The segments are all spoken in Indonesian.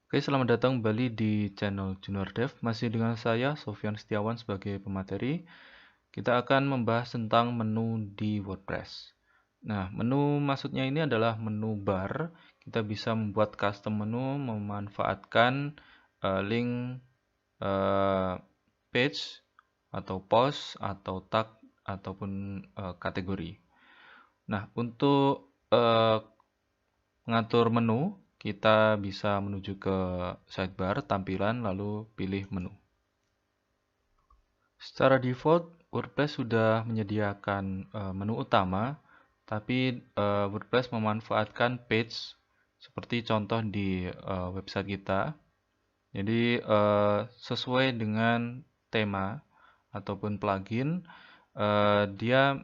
Oke, selamat datang kembali di channel Junior Dev. Masih dengan saya, Sofyan Setiawan sebagai pemateri. Kita akan membahas tentang menu di WordPress. Nah, menu maksudnya ini adalah menu bar. Kita bisa membuat custom menu memanfaatkan link page atau post atau tag ataupun kategori. Nah, untuk mengatur menu, kita bisa menuju ke sidebar, tampilan, lalu pilih menu. Secara default, WordPress sudah menyediakan menu utama, tapi WordPress memanfaatkan page seperti contoh di website kita. Jadi sesuai dengan tema ataupun plugin, dia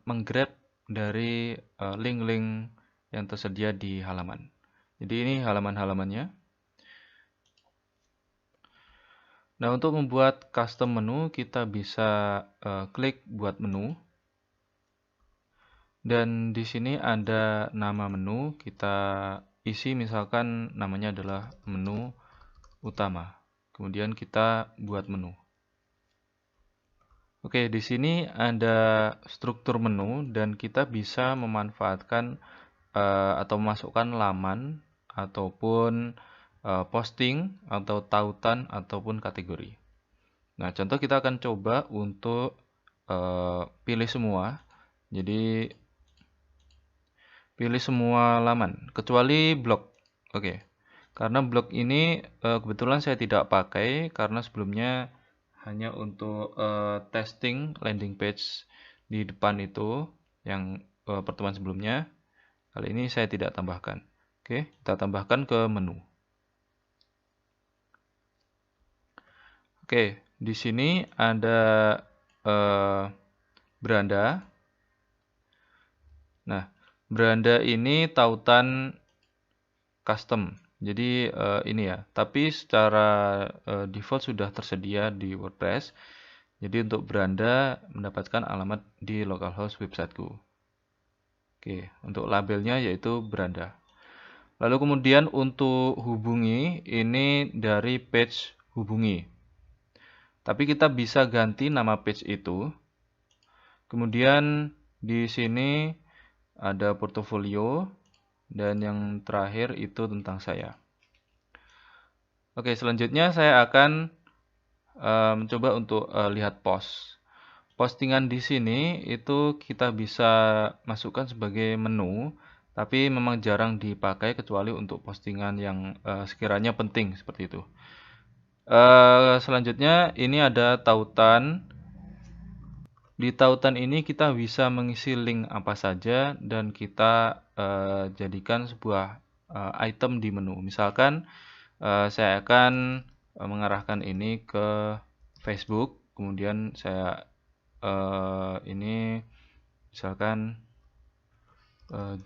menggrab dari link-link yang tersedia di halaman. Jadi ini halaman-halamannya. Nah, untuk membuat custom menu, kita bisa klik buat menu. Dan di sini ada nama menu, kita isi misalkan namanya adalah menu utama. Kemudian kita buat menu. Oke, di sini ada struktur menu dan kita bisa memanfaatkan atau memasukkan laman ataupun posting atau tautan ataupun kategori. Nah, contoh kita akan coba untuk pilih semua. Jadi pilih semua laman kecuali blog. Oke. Karena blog ini kebetulan saya tidak pakai karena sebelumnya hanya untuk testing landing page di depan itu yang pertemuan sebelumnya. Kali ini saya tidak tambahkan. Oke, kita tambahkan ke menu. Oke, di sini ada beranda. Nah, beranda ini tautan custom. Jadi ini ya, tapi secara default sudah tersedia di WordPress. Jadi untuk beranda mendapatkan alamat di localhost websiteku. Oke, untuk labelnya yaitu beranda. Lalu kemudian untuk hubungi, ini dari page hubungi. Tapi kita bisa ganti nama page itu. Kemudian di sini ada portofolio dan yang terakhir itu tentang saya. Oke, selanjutnya saya akan mencoba untuk lihat post. Postingan di sini itu kita bisa masukkan sebagai menu, tapi memang jarang dipakai kecuali untuk postingan yang sekiranya penting seperti itu. Selanjutnya ini ada tautan. Di tautan ini kita bisa mengisi link apa saja dan kita jadikan sebuah item di menu. Misalkan saya akan mengarahkan ini ke Facebook, kemudian saya ini misalkan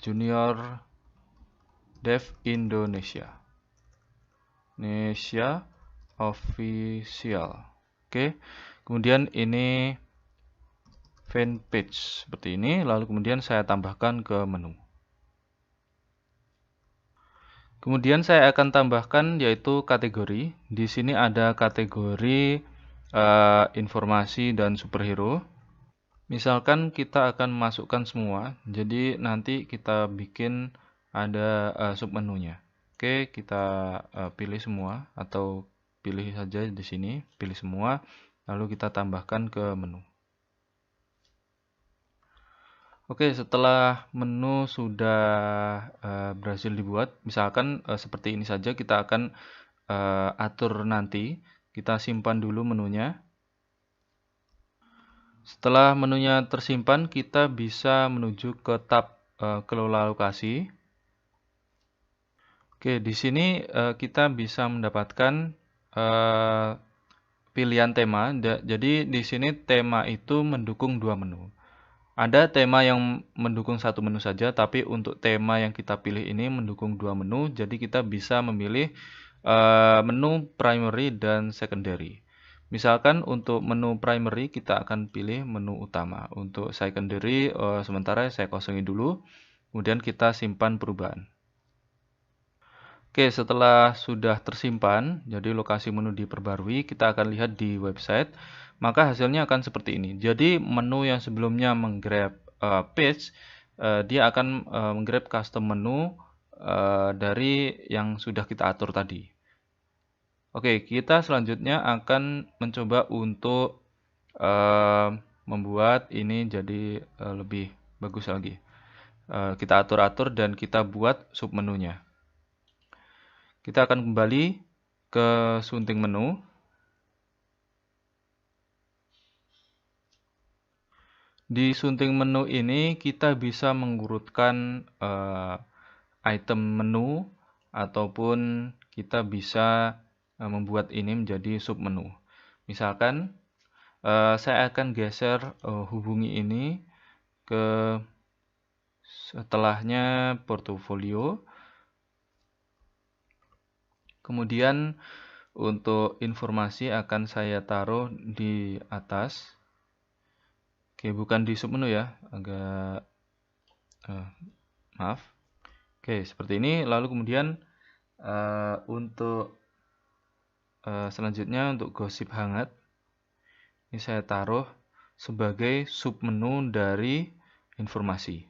Junior Dev Indonesia official. Oke, kemudian ini fanpage seperti ini, lalu kemudian saya tambahkan ke menu. Kemudian saya akan tambahkan yaitu kategori. Di sini ada kategori informasi dan superhero. Misalkan kita akan masukkan semua, jadi nanti kita bikin ada submenunya. Oke, kita pilih semua atau pilih saja di sini, pilih semua, lalu kita tambahkan ke menu. Oke, setelah menu sudah berhasil dibuat, misalkan seperti ini saja, kita akan atur nanti. Kita simpan dulu menunya. Setelah menunya tersimpan, kita bisa menuju ke tab kelola lokasi. Oke, di sini kita bisa mendapatkan pilihan tema. Jadi di sini tema itu mendukung dua menu. Ada tema yang mendukung satu menu saja, tapi untuk tema yang kita pilih ini mendukung dua menu, jadi kita bisa memilih menu primary dan secondary. Misalkan untuk menu primary kita akan pilih menu utama. Untuk secondary sementara saya kosongi dulu, kemudian kita simpan perubahan. Oke, setelah sudah tersimpan, jadi lokasi menu diperbarui, kita akan lihat di website, maka hasilnya akan seperti ini. Jadi menu yang sebelumnya menggrab page, dia akan menggrab custom menu dari yang sudah kita atur tadi. Oke, kita selanjutnya akan mencoba untuk membuat ini jadi lebih bagus lagi. Kita atur-atur dan kita buat submenunya. Kita akan kembali ke sunting menu. Di sunting menu ini kita bisa mengurutkan item menu ataupun kita bisa membuat ini menjadi submenu. Misalkan saya akan geser hubungi ini ke setelahnya portofolio. Kemudian untuk informasi akan saya taruh di atas. Oke, bukan di submenu ya, agak maaf. Oke, seperti ini. Lalu kemudian untuk selanjutnya untuk gosip hangat, ini saya taruh sebagai submenu dari informasi.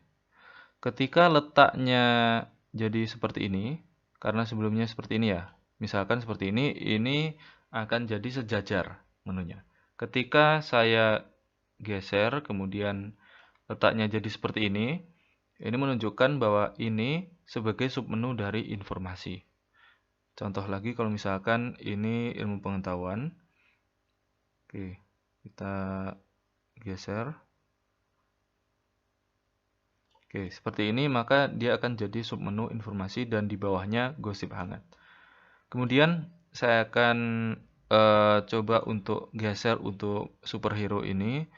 Ketika letaknya jadi seperti ini, karena sebelumnya seperti ini ya, misalkan seperti ini akan jadi sejajar menunya. Ketika saya geser, kemudian letaknya jadi seperti ini menunjukkan bahwa ini sebagai submenu dari informasi. Contoh lagi kalau misalkan ini ilmu pengetahuan. Oke, kita geser. Oke, seperti ini maka dia akan jadi submenu informasi dan di bawahnya gosip hangat. Kemudian saya akan coba untuk geser untuk superhero ini.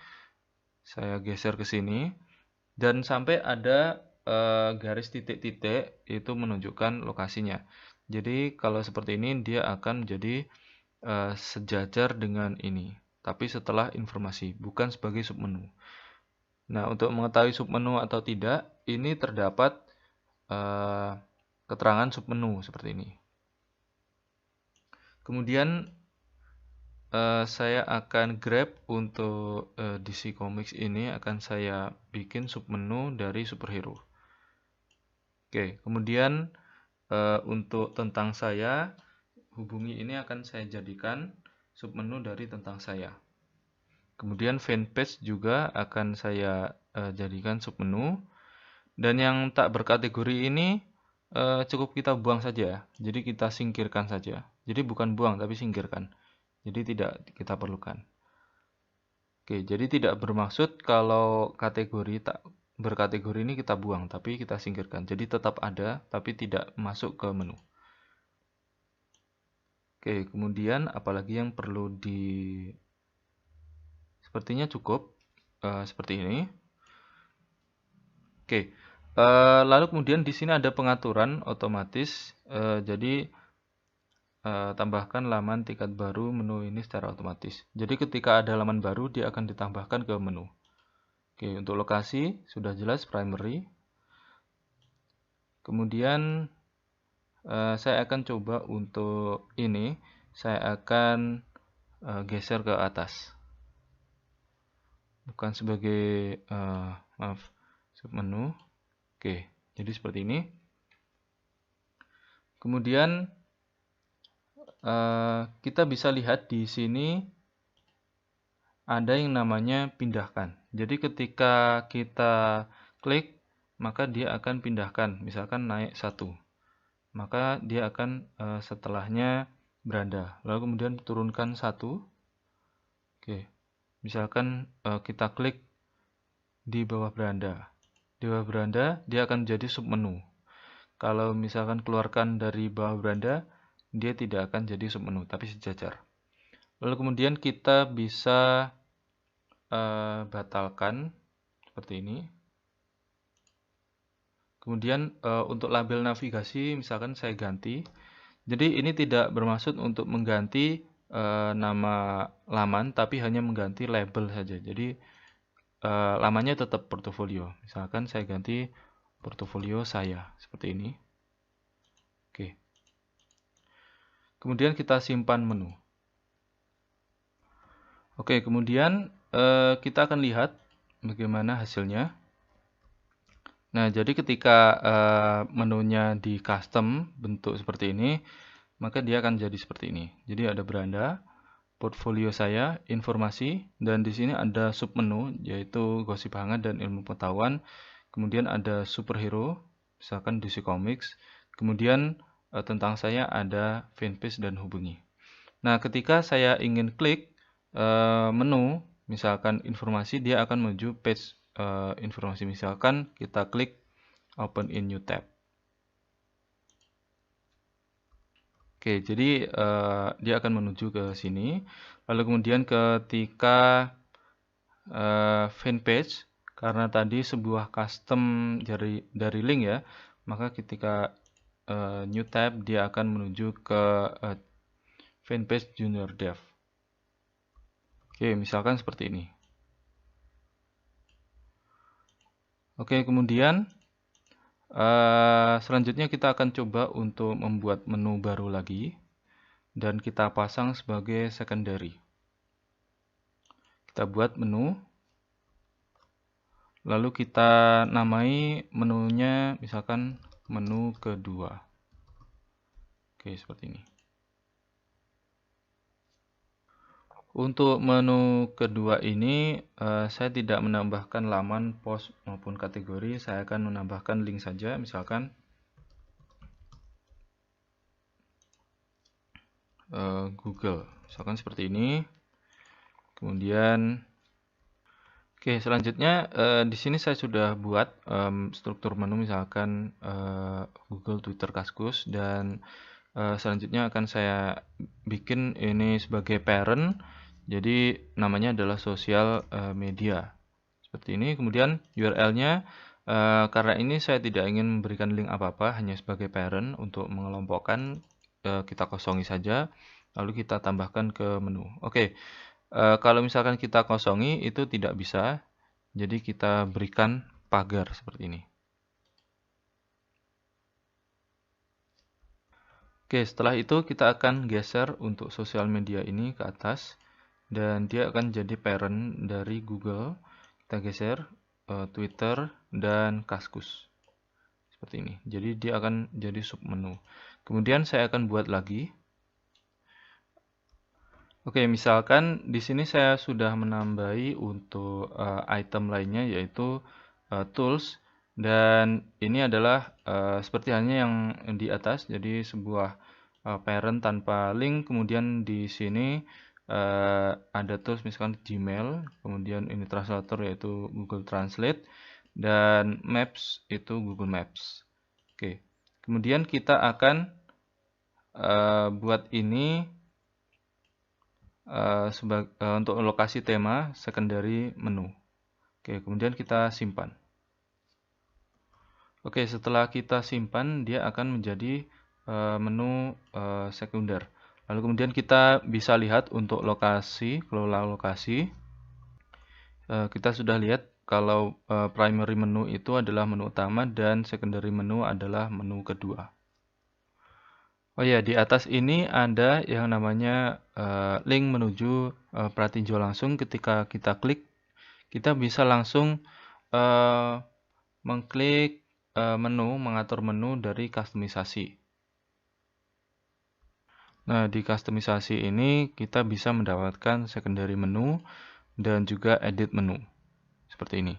Saya geser ke sini dan sampai ada garis titik-titik itu menunjukkan lokasinya. Jadi kalau seperti ini dia akan menjadi sejajar dengan ini, tapi setelah informasi, bukan sebagai submenu. Nah, untuk mengetahui submenu atau tidak, ini terdapat keterangan submenu seperti ini. Kemudian saya akan grab untuk DC Comics ini, akan saya bikin submenu dari superhero. Oke, kemudian untuk tentang saya, hubungi ini akan saya jadikan submenu dari tentang saya. Kemudian fanpage juga akan saya jadikan submenu. Dan yang tak berkategori ini cukup kita buang saja. Jadi kita singkirkan saja. Jadi bukan buang tapi singkirkan. Jadi tidak kita perlukan. Oke, jadi tidak bermaksud kalau kategori tak berkategori ini kita buang, tapi kita singkirkan. Jadi tetap ada, tapi tidak masuk ke menu. Oke, kemudian apalagi yang perlu sepertinya cukup seperti ini. Oke, lalu kemudian di sini ada pengaturan otomatis. Jadi tambahkan laman tingkat baru menu ini secara otomatis. Jadi ketika ada laman baru dia akan ditambahkan ke menu. Oke, untuk lokasi sudah jelas primary. Kemudian saya akan coba untuk ini, saya akan geser ke atas. Bukan sebagai maaf, submenu. Oke, jadi seperti ini. Kemudian kita bisa lihat di sini ada yang namanya pindahkan. Jadi ketika kita klik, maka dia akan pindahkan. Misalkan naik 1. Maka dia akan setelahnya beranda. Lalu kemudian turunkan 1. Oke. Misalkan kita klik di bawah beranda. Di bawah beranda dia akan jadi submenu. Kalau misalkan keluarkan dari bawah beranda, dia tidak akan jadi submenu, tapi sejajar. Lalu kemudian kita bisa batalkan seperti ini. Kemudian untuk label navigasi misalkan saya ganti. Jadi ini tidak bermaksud untuk mengganti nama laman, tapi hanya mengganti label saja. Jadi lamanya tetap portofolio. Misalkan saya ganti portofolio saya seperti ini. Oke. Kemudian kita simpan menu. Oke, kemudian kita akan lihat bagaimana hasilnya. Nah, jadi ketika menunya di custom bentuk seperti ini, maka dia akan jadi seperti ini. Jadi ada beranda, portfolio saya, informasi, dan di sini ada submenu yaitu gosip hangat dan ilmu pengetahuan. Kemudian ada superhero, misalkan DC Comics. Kemudian tentang saya ada fanpage dan hubungi. Nah, ketika saya ingin klik menu, misalkan informasi, dia akan menuju page informasi. Misalkan kita klik open in new tab. Oke, jadi dia akan menuju ke sini. Lalu kemudian ketika fanpage, karena tadi sebuah custom dari link ya, maka ketika new tab dia akan menuju ke fanpage junior dev. Oke, misalkan seperti ini. Oke, kemudian selanjutnya kita akan coba untuk membuat menu baru lagi dan kita pasang sebagai secondary. Kita buat menu, lalu kita namai menunya misalkan menu kedua. Oke, seperti ini. Untuk menu kedua ini saya tidak menambahkan laman, post maupun kategori, saya akan menambahkan link saja, misalkan Google, misalkan seperti ini. Kemudian oke, selanjutnya di sini saya sudah buat struktur menu, misalkan Google, Twitter, Kaskus, dan selanjutnya akan saya bikin ini sebagai parent. Jadi namanya adalah sosial media. Seperti ini. Kemudian URL-nya karena ini saya tidak ingin memberikan link apa-apa, hanya sebagai parent untuk mengelompokkan, kita kosongi saja. Lalu kita tambahkan ke menu. Oke, kalau misalkan kita kosongi itu tidak bisa. Jadi kita berikan pagar seperti ini. Oke, setelah itu kita akan geser untuk sosial media ini ke atas. Dan dia akan jadi parent dari Google. Kita geser Twitter dan Kaskus seperti ini. Jadi dia akan jadi submenu. Kemudian saya akan buat lagi. Oke, misalkan di sini saya sudah menambahi untuk item lainnya yaitu tools, dan ini adalah seperti halnya yang di atas. Jadi sebuah parent tanpa link. Kemudian di sini ada tools misalkan Gmail, kemudian ini translator yaitu Google Translate, dan Maps itu Google Maps. Oke, kemudian kita akan buat ini untuk lokasi tema secondary menu. Oke, kemudian kita simpan. Oke, setelah kita simpan dia akan menjadi menu sekunder. Lalu kemudian kita bisa lihat untuk lokasi, kelola lokasi. Kita sudah lihat kalau primary menu itu adalah menu utama dan secondary menu adalah menu kedua. Oh ya, di atas ini ada yang namanya link menuju pratinjau langsung. Ketika kita klik, kita bisa langsung mengklik menu, mengatur menu dari kustomisasi. Nah, di kustomisasi ini kita bisa mendapatkan secondary menu dan juga edit menu. Seperti ini.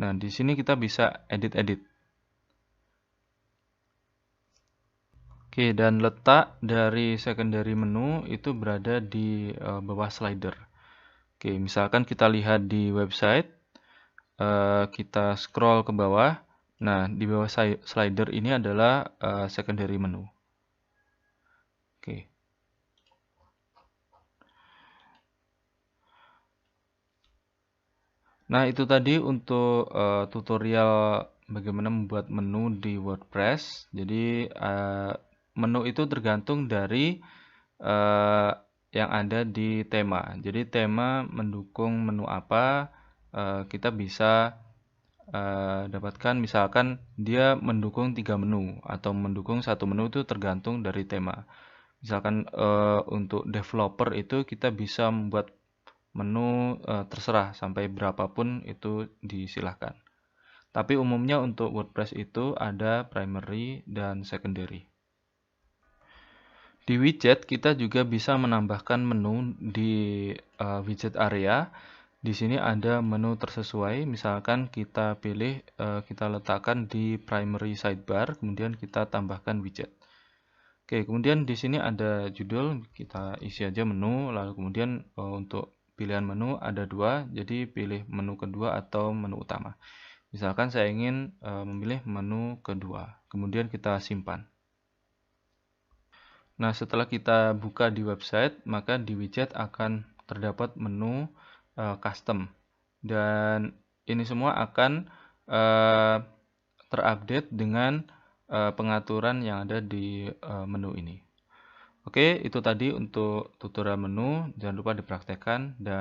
Nah, di sini kita bisa edit-edit. Oke, dan letak dari secondary menu itu berada di bawah slider. Oke, misalkan kita lihat di website, kita scroll ke bawah. Nah, di bawah slider ini adalah secondary menu. Oke. Nah, itu tadi untuk tutorial bagaimana membuat menu di WordPress. Jadi menu itu tergantung dari yang ada di tema. Jadi tema mendukung menu apa, kita bisa dapatkan, misalkan dia mendukung 3 menu atau mendukung satu menu, itu tergantung dari tema. Misalkan untuk developer itu kita bisa membuat menu terserah sampai berapapun itu disilahkan. Tapi umumnya untuk WordPress itu ada primary dan secondary. Di widget kita juga bisa menambahkan menu di widget area. Di sini ada menu tersesuai, misalkan kita pilih, kita letakkan di primary sidebar, kemudian kita tambahkan widget. Oke, kemudian di sini ada judul, kita isi aja menu, lalu kemudian untuk pilihan menu ada 2, jadi pilih menu kedua atau menu utama. Misalkan saya ingin memilih menu kedua, kemudian kita simpan. Nah, setelah kita buka di website, maka di widget akan terdapat menu custom. Dan ini semua akan terupdate dengan pengaturan yang ada di menu ini. Oke, itu tadi untuk tutorial menu. Jangan lupa dipraktekkan dan